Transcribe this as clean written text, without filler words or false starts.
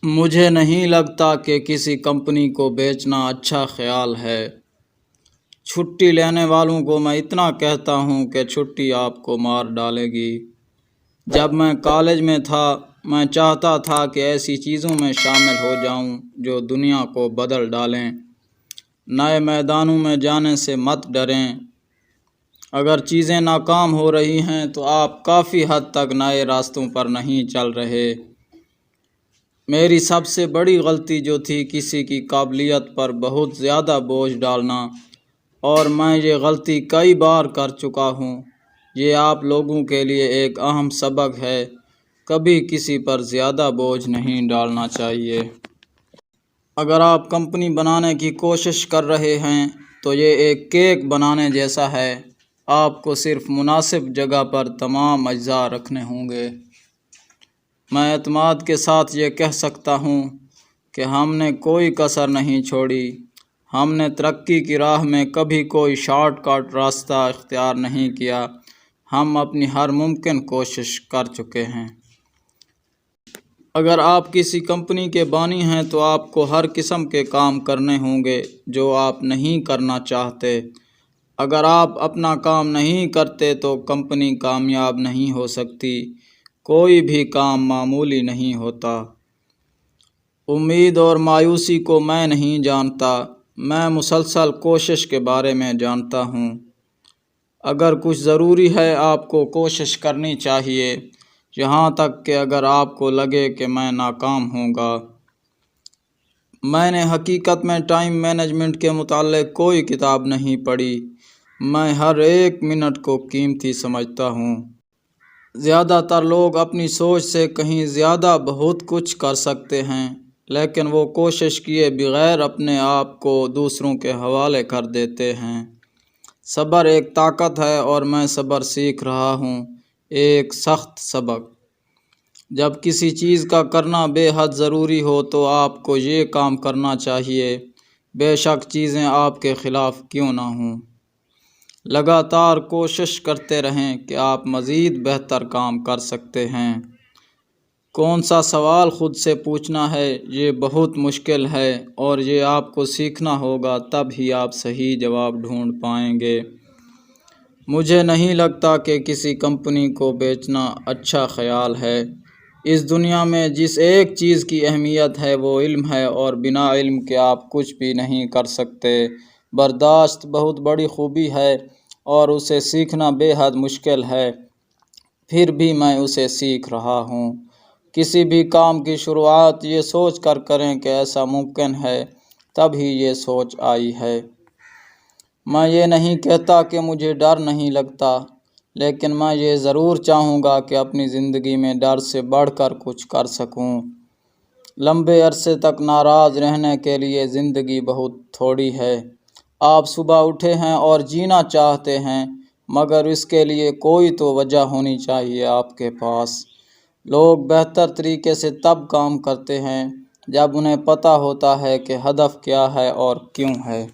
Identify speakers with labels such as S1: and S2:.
S1: مجھے نہیں لگتا کہ کسی کمپنی کو بیچنا اچھا خیال ہے۔ چھٹی لینے والوں کو میں اتنا کہتا ہوں کہ چھٹی آپ کو مار ڈالے گی۔ جب میں کالج میں تھا، میں چاہتا تھا کہ ایسی چیزوں میں شامل ہو جاؤں جو دنیا کو بدل ڈالیں۔ نئے میدانوں میں جانے سے مت ڈریں۔ اگر چیزیں ناکام ہو رہی ہیں تو آپ کافی حد تک نئے راستوں پر نہیں چل رہے۔ میری سب سے بڑی غلطی جو تھی کسی کی قابلیت پر بہت زیادہ بوجھ ڈالنا، اور میں یہ غلطی کئی بار کر چکا ہوں۔ یہ آپ لوگوں کے لیے ایک اہم سبق ہے، کبھی کسی پر زیادہ بوجھ نہیں ڈالنا چاہیے۔ اگر آپ کمپنی بنانے کی کوشش کر رہے ہیں تو یہ ایک کیک بنانے جیسا ہے۔ آپ کو صرف مناسب جگہ پر تمام اجزاء رکھنے ہوں گے۔ میں اعتماد کے ساتھ یہ کہہ سکتا ہوں کہ ہم نے کوئی کسر نہیں چھوڑی۔ ہم نے ترقی کی راہ میں کبھی کوئی شارٹ کٹ راستہ اختیار نہیں کیا۔ ہم اپنی ہر ممکن کوشش کر چکے ہیں۔ اگر آپ کسی کمپنی کے بانی ہیں تو آپ کو ہر قسم کے کام کرنے ہوں گے جو آپ نہیں کرنا چاہتے۔ اگر آپ اپنا کام نہیں کرتے تو کمپنی کامیاب نہیں ہو سکتی۔ کوئی بھی کام معمولی نہیں ہوتا۔ امید اور مایوسی کو میں نہیں جانتا، میں مسلسل کوشش کے بارے میں جانتا ہوں۔ اگر کچھ ضروری ہے آپ کو کوشش کرنی چاہیے، یہاں تک کہ اگر آپ کو لگے کہ میں ناکام ہوں گا۔ میں نے حقیقت میں ٹائم مینجمنٹ کے متعلق کوئی کتاب نہیں پڑھی۔ میں ہر ایک منٹ کو قیمتی سمجھتا ہوں۔ زیادہ تر لوگ اپنی سوچ سے کہیں زیادہ بہت کچھ کر سکتے ہیں، لیکن وہ کوشش کیے بغیر اپنے آپ کو دوسروں کے حوالے کر دیتے ہیں۔ صبر ایک طاقت ہے اور میں صبر سیکھ رہا ہوں، ایک سخت سبق۔ جب کسی چیز کا کرنا بے حد ضروری ہو تو آپ کو یہ کام کرنا چاہیے، بے شک چیزیں آپ کے خلاف کیوں نہ ہوں۔ لگاتار کوشش کرتے رہیں کہ آپ مزید بہتر کام کر سکتے ہیں۔ کون سا سوال خود سے پوچھنا ہے، یہ بہت مشکل ہے، اور یہ آپ کو سیکھنا ہوگا، تب ہی آپ صحیح جواب ڈھونڈ پائیں گے۔ مجھے نہیں لگتا کہ کسی کمپنی کو بیچنا اچھا خیال ہے۔ اس دنیا میں جس ایک چیز کی اہمیت ہے وہ علم ہے، اور بنا علم کے آپ کچھ بھی نہیں کر سکتے۔ برداشت بہت بڑی خوبی ہے اور اسے سیکھنا بے حد مشکل ہے، پھر بھی میں اسے سیکھ رہا ہوں۔ کسی بھی کام کی شروعات یہ سوچ کر کریں کہ ایسا ممکن ہے، تب ہی یہ سوچ آئی ہے۔ میں یہ نہیں کہتا کہ مجھے ڈر نہیں لگتا، لیکن میں یہ ضرور چاہوں گا کہ اپنی زندگی میں ڈر سے بڑھ کر کچھ کر سکوں۔ لمبے عرصے تک ناراض رہنے کے لیے زندگی بہت تھوڑی ہے۔ آپ صبح اٹھے ہیں اور جینا چاہتے ہیں، مگر اس کے لیے کوئی تو وجہ ہونی چاہیے آپ کے پاس۔ لوگ بہتر طریقے سے تب کام کرتے ہیں جب انہیں پتہ ہوتا ہے کہ ہدف کیا ہے اور کیوں ہے۔